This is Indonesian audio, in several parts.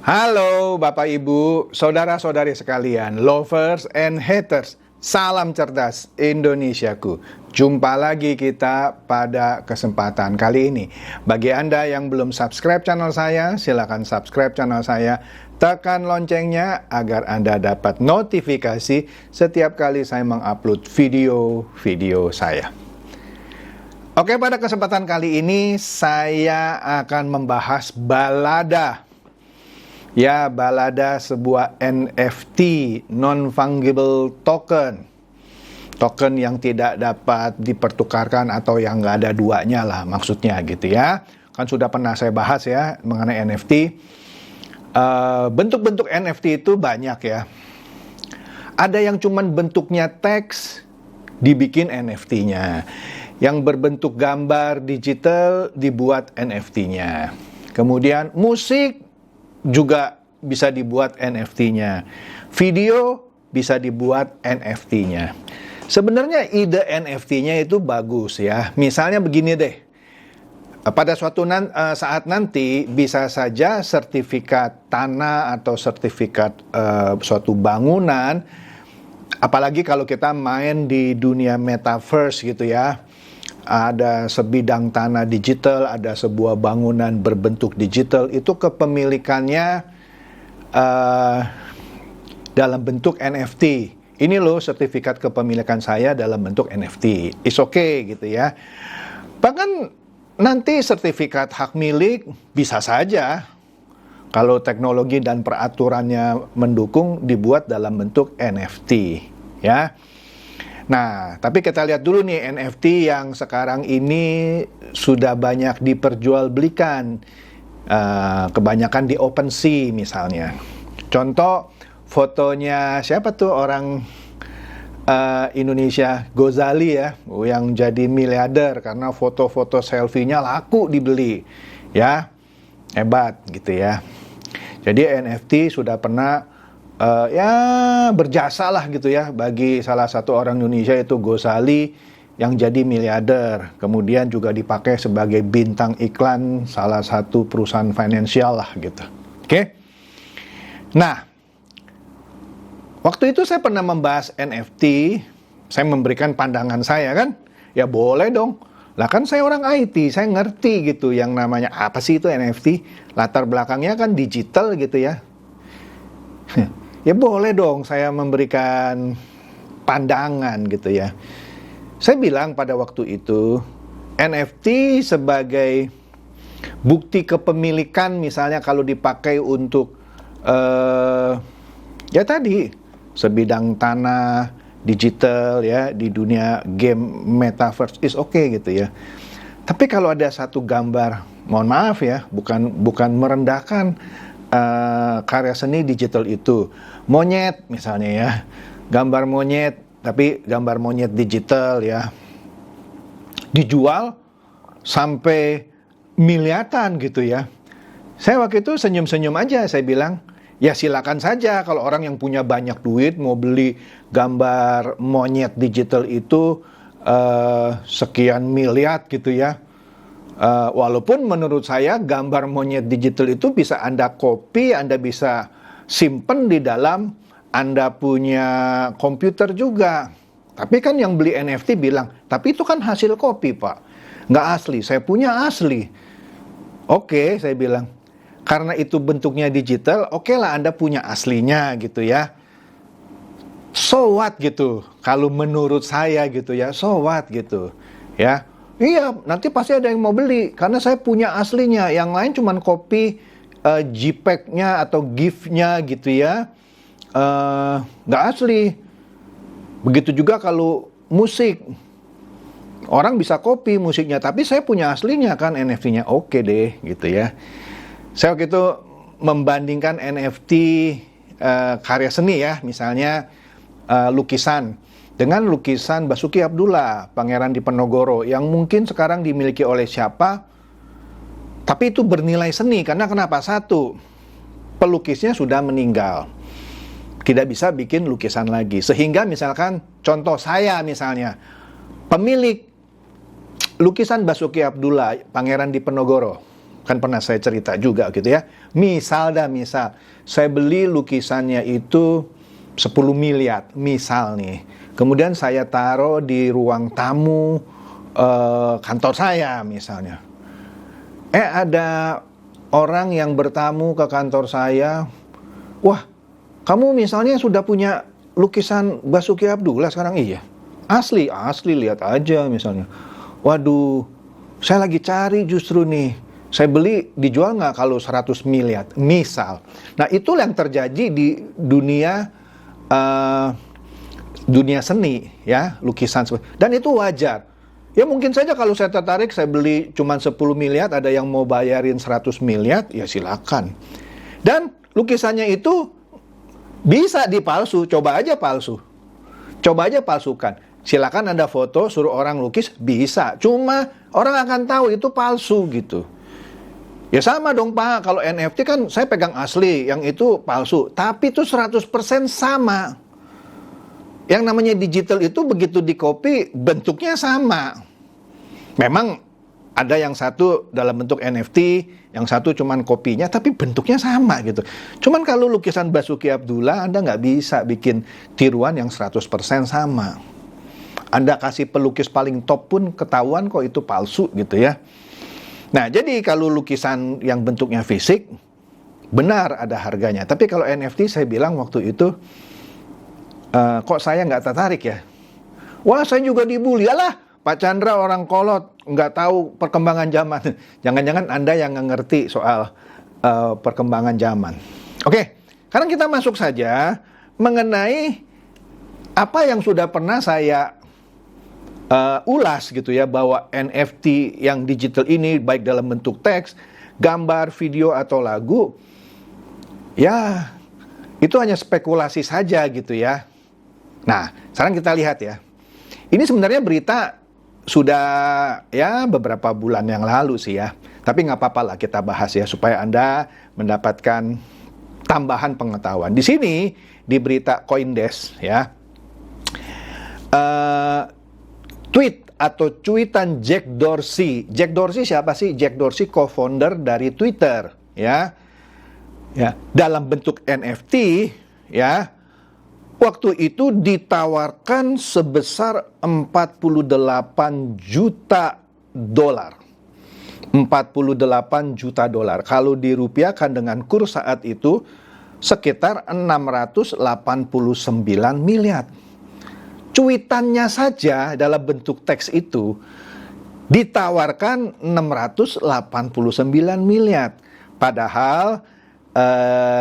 Halo Bapak Ibu, saudara-saudari sekalian, lovers and haters, salam cerdas Indonesiaku. Jumpa lagi kita pada kesempatan kali ini. Bagi Anda yang belum subscribe channel saya, silakan subscribe channel saya. Tekan loncengnya agar Anda dapat notifikasi setiap kali saya mengupload video-video saya. Oke, pada kesempatan kali ini saya akan membahas balada. Ya, balada sebuah NFT, non-fungible token. Token yang tidak dapat dipertukarkan atau yang nggak ada duanya lah maksudnya gitu ya. Kan sudah pernah saya bahas ya mengenai NFT. Bentuk-bentuk NFT itu banyak ya. Ada yang cuman bentuknya teks, dibikin NFT-nya. Yang berbentuk gambar digital, dibuat NFT-nya. Kemudian musik, juga bisa dibuat NFT-nya. Video bisa dibuat NFT-nya. Sebenarnya ide NFT-nya itu bagus ya. Misalnya begini deh. Pada suatu saat nanti bisa saja sertifikat tanah atau sertifikat suatu bangunan, apalagi kalau kita main di dunia metaverse gitu ya. Ada sebidang tanah digital, ada sebuah bangunan berbentuk digital, itu kepemilikannya dalam bentuk NFT. Ini loh sertifikat kepemilikan saya dalam bentuk NFT. It's okay gitu ya. Bahkan nanti sertifikat hak milik bisa saja kalau teknologi dan peraturannya mendukung dibuat dalam bentuk NFT ya. Nah, tapi kita lihat dulu nih NFT yang sekarang ini sudah banyak diperjualbelikan, kebanyakan di OpenSea misalnya. Contoh fotonya siapa tuh orang Indonesia, Gozali ya, yang jadi miliarder karena foto-foto selfie-nya laku dibeli, ya hebat gitu ya. Jadi NFT sudah pernah berjasa lah gitu ya bagi salah satu orang Indonesia itu Gozali yang jadi miliarder, kemudian juga dipakai sebagai bintang iklan salah satu perusahaan finansial lah gitu. Oke. Nah, waktu itu saya pernah membahas NFT, saya memberikan pandangan saya kan, ya boleh dong. Lah kan saya orang IT, saya ngerti gitu yang namanya apa sih itu NFT, latar belakangnya kan digital gitu ya. Ya boleh dong saya memberikan pandangan gitu ya. Saya bilang pada waktu itu NFT sebagai bukti kepemilikan misalnya kalau dipakai untuk ya tadi sebidang tanah digital ya di dunia game metaverse is okay gitu ya. Tapi kalau ada satu gambar, mohon maaf ya, bukan merendahkan karya seni digital itu, monyet misalnya ya, gambar monyet tapi gambar monyet digital ya, dijual sampai miliaran gitu ya. Saya waktu itu senyum-senyum aja, saya bilang ya silakan saja kalau orang yang punya banyak duit mau beli gambar monyet digital itu sekian miliar gitu ya. Walaupun menurut saya gambar monyet digital itu bisa Anda copy, Anda bisa simpen di dalam Anda punya komputer juga. Tapi kan yang beli NFT bilang, tapi itu kan hasil copy Pak, nggak asli, saya punya asli. Oke, saya bilang, karena itu bentuknya digital, oke lah Anda punya aslinya gitu ya. So what gitu, kalau menurut saya gitu ya, so what gitu ya. Iya, nanti pasti ada yang mau beli karena saya punya aslinya. Yang lain cuman copy JPEG-nya atau GIF-nya gitu ya, nggak asli. Begitu juga kalau musik, orang bisa copy musiknya, tapi saya punya aslinya kan NFT-nya. Oke deh, gitu ya. Saya waktu itu membandingkan NFT karya seni ya, misalnya lukisan. Dengan lukisan Basuki Abdullah, Pangeran Diponegoro, yang mungkin sekarang dimiliki oleh siapa, tapi itu bernilai seni, karena kenapa? Satu, pelukisnya sudah meninggal, tidak bisa bikin lukisan lagi. Sehingga misalkan, contoh saya misalnya, pemilik lukisan Basuki Abdullah, Pangeran Diponegoro, Kan pernah saya cerita juga gitu ya. Misal, saya beli lukisannya itu 10 miliar, misal nih. Kemudian saya taruh di ruang tamu kantor saya misalnya. Ada orang yang bertamu ke kantor saya, wah, kamu misalnya sudah punya lukisan Basuki Abdullah sekarang? Iya. Asli, lihat aja misalnya. Waduh, saya lagi cari justru nih. Saya beli, dijual nggak kalau 100 miliar, misal. Nah, itulah yang terjadi di dunia seni, ya, lukisan. Dan itu wajar. Ya mungkin saja kalau saya tertarik, saya beli cuma 10 miliar, ada yang mau bayarin 100 miliar, ya silakan. Dan lukisannya itu bisa dipalsu, coba aja palsukan. Silakan Anda foto, suruh orang lukis, bisa. Cuma orang akan tahu itu palsu gitu. Ya sama dong Pak, kalau NFT kan saya pegang asli, yang itu palsu. Tapi itu 100% sama. Yang namanya digital itu begitu di-copy, bentuknya sama. Memang ada yang satu dalam bentuk NFT, yang satu cuman kopinya, tapi bentuknya sama gitu. Cuman kalau lukisan Basuki Abdullah, Anda nggak bisa bikin tiruan yang 100% sama. Anda kasih pelukis paling top pun ketahuan kok itu palsu gitu ya. Nah, jadi kalau lukisan yang bentuknya fisik, benar ada harganya. Tapi kalau NFT, saya bilang waktu itu, kok saya nggak tertarik ya? Wah, saya juga dibully. Alah, Pak Chandra orang kolot, nggak tahu perkembangan zaman. Jangan-jangan Anda yang nggak ngerti soal perkembangan zaman. Oke, sekarang kita masuk saja mengenai apa yang sudah pernah saya ulas gitu ya, bahwa NFT yang digital ini baik dalam bentuk teks, gambar, video atau lagu, ya itu hanya spekulasi saja gitu ya. Nah, sekarang kita lihat ya. Ini sebenarnya berita sudah ya beberapa bulan yang lalu sih ya. Tapi nggak apa-apa lah kita bahas ya supaya Anda mendapatkan tambahan pengetahuan. Di sini di berita CoinDesk ya. Tweet atau cuitan Jack Dorsey. Jack Dorsey siapa sih? Jack Dorsey co-founder dari Twitter, ya. Ya, dalam bentuk NFT, ya. Waktu itu ditawarkan sebesar 48 juta dolar. 48 juta dolar. Kalau dirupiahkan dengan kurs saat itu sekitar 689 miliar. Cuitannya saja dalam bentuk teks itu ditawarkan 689 miliar. Padahal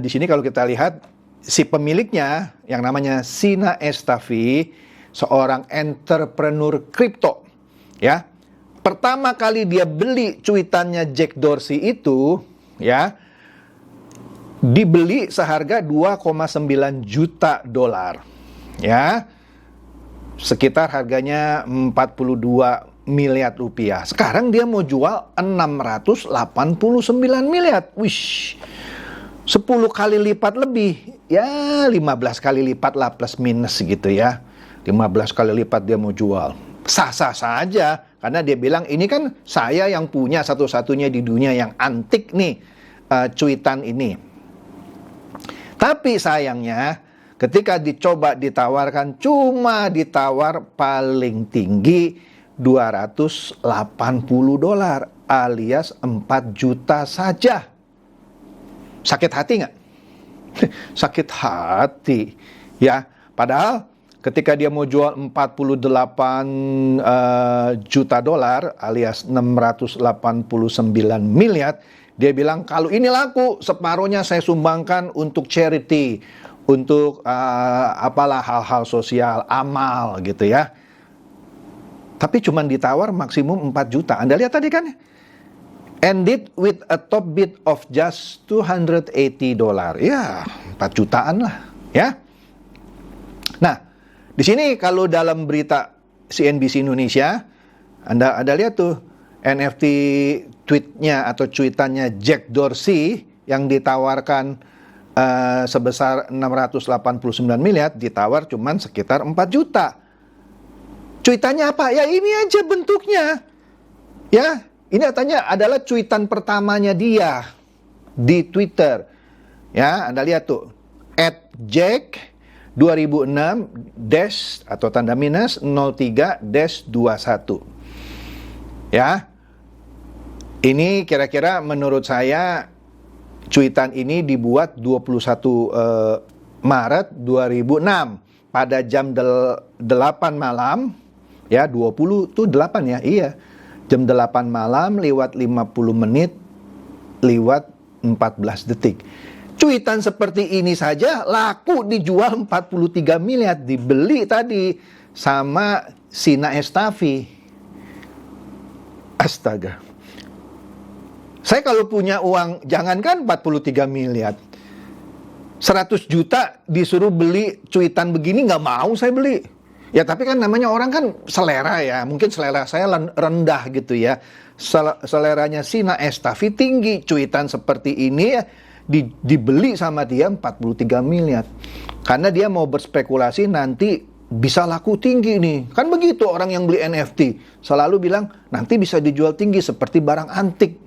di sini kalau kita lihat si pemiliknya yang namanya Sina Estafi, seorang entrepreneur kripto, ya. Pertama kali dia beli cuitannya Jack Dorsey itu, ya, dibeli seharga 2,9 juta dolar, ya. Sekitar harganya 42 miliar rupiah. Sekarang dia mau jual 689 miliar. Wish, 10 kali lipat lebih. Ya 15 kali lipat lah plus minus gitu ya. 15 kali lipat dia mau jual. Sah-sah saja. Karena dia bilang ini kan saya yang punya satu-satunya di dunia yang antik nih cuitan ini. Tapi sayangnya ketika dicoba ditawarkan, cuma ditawar paling tinggi 280 dolar alias 4 juta saja. Sakit hati nggak? Sakit hati. Ya, padahal ketika dia mau jual 48 juta dolar alias 689 miliar, dia bilang kalau ini laku separuhnya saya sumbangkan untuk charity, untuk apalah hal-hal sosial, amal gitu ya. Tapi cuma ditawar maksimum 4 juta. Anda lihat tadi kan? Ended with a top bid of just 280 dolar. Ya, 4 jutaan lah, ya. Nah, di sini kalau dalam berita CNBC Indonesia, Anda lihat tuh NFT tweetnya atau cuitannya Jack Dorsey yang ditawarkan sebesar 689 miliar, ditawar cuman sekitar 4 juta. Cuitannya apa? Ya ini aja bentuknya. Ya, ini katanya adalah cuitan pertamanya dia di Twitter. Ya, Anda lihat tuh. @jack 2006 dash atau tanda minus 03-21. Ya. Ini kira-kira menurut saya cuitan ini dibuat 21 Maret 2006 pada jam 8 malam. Ya, 20 tuh 8 ya. Iya. Jam 8 malam lewat 50 menit lewat 14 detik. Cuitan seperti ini saja laku dijual 43 miliar, dibeli tadi sama Sina Estafi. Astaga. Saya kalau punya uang, jangankan 43 miliar, 100 juta disuruh beli cuitan begini, nggak mau saya beli. Ya tapi kan namanya orang kan selera ya, mungkin selera saya rendah gitu ya. Seleranya Sina Estafi tinggi, cuitan seperti ini ya, dibeli sama dia 43 miliar. Karena dia mau berspekulasi nanti bisa laku tinggi nih. Kan begitu orang yang beli NFT, selalu bilang nanti bisa dijual tinggi seperti barang antik.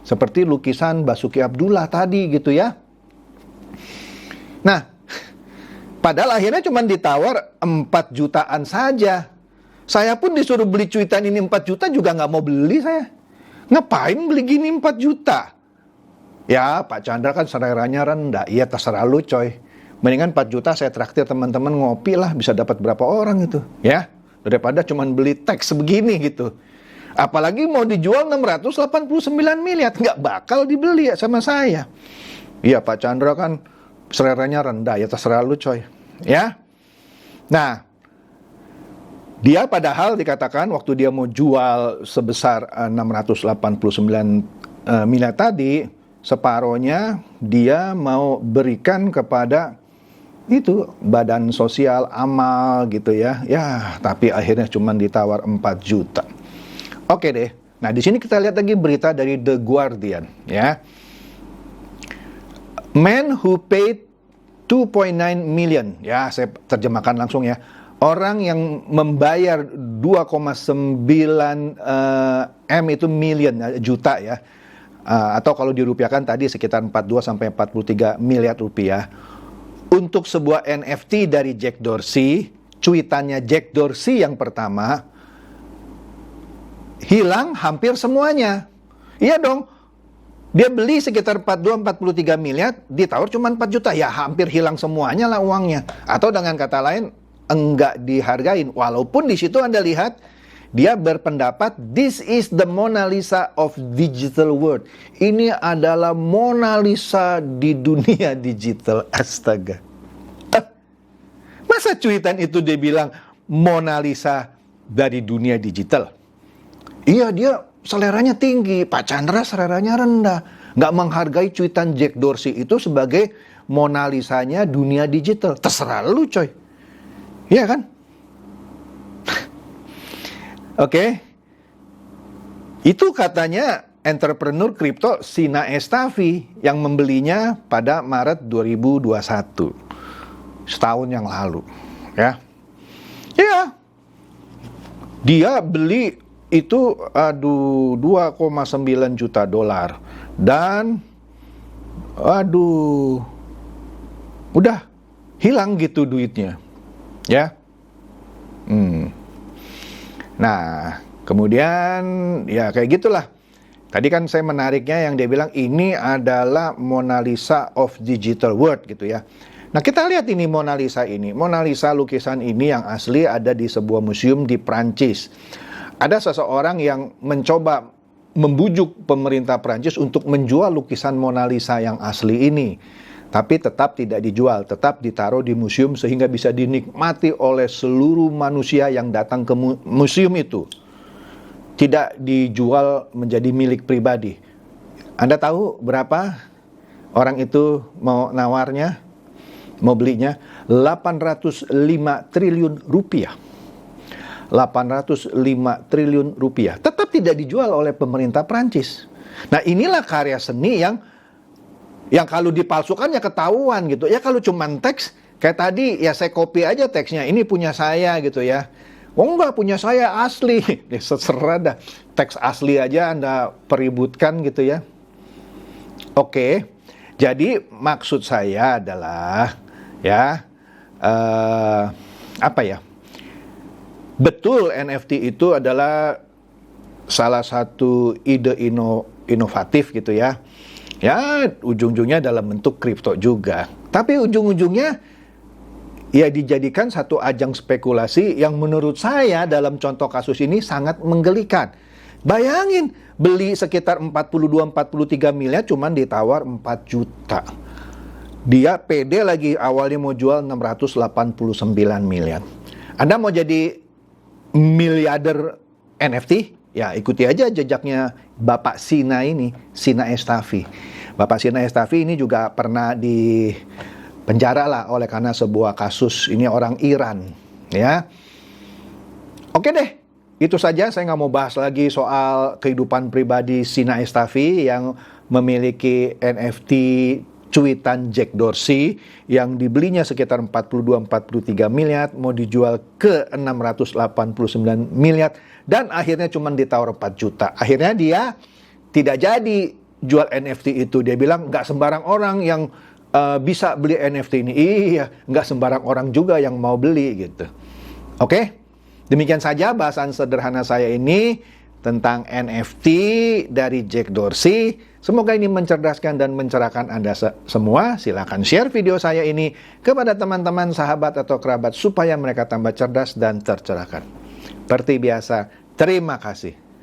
Seperti lukisan Basuki Abdullah tadi gitu ya. Nah, padahal akhirnya cuma ditawar 4 jutaan saja. Saya pun disuruh beli cuitan ini 4 juta juga nggak mau beli saya. Ngapain beli gini 4 juta? Ya, Pak Chandra kan seleranya rendah. Iya, terserah lu coy. Mendingan 4 juta saya traktir teman-teman ngopi lah, bisa dapat berapa orang gitu. Ya, daripada cuma beli teks begini gitu. Apalagi mau dijual 689 miliar, nggak bakal dibeli ya sama saya. Iya, Pak Chandra kan seleranya rendah, ya terserah lu coy. Ya. Nah, dia padahal dikatakan waktu dia mau jual sebesar 689 miliar tadi, separohnya dia mau berikan kepada itu badan sosial amal gitu ya. Ya, tapi akhirnya cuma ditawar 4 juta. Oke deh. Nah, di sini kita lihat lagi berita dari The Guardian ya. Man who paid 2.9 million. Ya, saya terjemahkan langsung ya. Orang yang membayar 2,9 M itu million juta ya. Atau kalau dirupiahkan tadi sekitar 42 sampai 43 miliar rupiah. Untuk sebuah NFT dari Jack Dorsey, cuitannya Jack Dorsey yang pertama hilang hampir semuanya. Iya dong. Dia beli sekitar 42-43 miliar, ditawar cuma 4 juta. Ya hampir hilang semuanya lah uangnya. Atau dengan kata lain, enggak dihargain. Walaupun di situ Anda lihat, dia berpendapat, this is the Mona Lisa of digital world. Ini adalah Mona Lisa di dunia digital. Astaga. Masa cuitan itu dia bilang Mona Lisa dari dunia digital? Iya, dia seleranya tinggi, Pak Chandra seleranya rendah. Nggak menghargai cuitan Jack Dorsey itu sebagai Mona Lisa-nya dunia digital. Terserah lu coy. Iya kan? Oke. Itu katanya entrepreneur kripto Sina Estafi yang membelinya pada Maret 2021. Setahun yang lalu. Ya. Ya. Dia beli itu 2,9 juta dolar dan udah hilang gitu duitnya ya. Nah kemudian ya kayak gitulah. Tadi kan saya menariknya yang dia bilang ini adalah Mona Lisa of digital world gitu ya. Nah kita lihat ini Mona Lisa ini. Mona Lisa lukisan ini yang asli ada di sebuah museum di Prancis. Ada seseorang yang mencoba membujuk pemerintah Prancis untuk menjual lukisan Mona Lisa yang asli ini. Tapi tetap tidak dijual, tetap ditaruh di museum sehingga bisa dinikmati oleh seluruh manusia yang datang ke museum itu. Tidak dijual menjadi milik pribadi. Anda tahu berapa orang itu mau nawarnya, mau belinya? 805 triliun rupiah. 805 triliun rupiah. Tetap tidak dijual oleh pemerintah Prancis. Nah inilah karya seni yang kalau dipalsukan ya ketahuan gitu. Ya kalau cuma teks, kayak tadi ya saya copy aja teksnya. Ini punya saya gitu ya. Oh enggak, punya saya asli. Ya, terserah dah. Teks asli aja Anda peributkan gitu ya. Oke, jadi maksud saya adalah ya apa ya? Betul NFT itu adalah salah satu ide inovatif gitu ya. Ya, ujung-ujungnya dalam bentuk kripto juga. Tapi ujung-ujungnya ya dijadikan satu ajang spekulasi yang menurut saya dalam contoh kasus ini sangat menggelikan. Bayangin, beli sekitar 42-43 miliar cuman ditawar 4 juta. Dia pede lagi awalnya mau jual 689 miliar. Anda mau jadi miliarder NFT? Ya ikuti aja jejaknya Bapak Sina ini, Sina Estafi. Bapak Sina Estafi ini juga pernah di penjara lah oleh karena sebuah kasus, ini orang Iran ya. Oke deh, itu saja, saya nggak mau bahas lagi soal kehidupan pribadi Sina Estafi yang memiliki NFT cuitan Jack Dorsey yang dibelinya sekitar 42-43 miliar, mau dijual ke 689 miliar dan akhirnya cuma ditawar 4 juta. Akhirnya dia tidak jadi jual NFT itu. Dia bilang nggak sembarang orang yang bisa beli NFT ini. Iya, nggak sembarang orang juga yang mau beli gitu. Oke, demikian saja bahasan sederhana saya ini tentang NFT dari Jack Dorsey. Semoga ini mencerdaskan dan mencerahkan Anda semua. Silakan share video saya ini kepada teman-teman, sahabat atau kerabat supaya mereka tambah cerdas dan tercerahkan. Seperti biasa, terima kasih.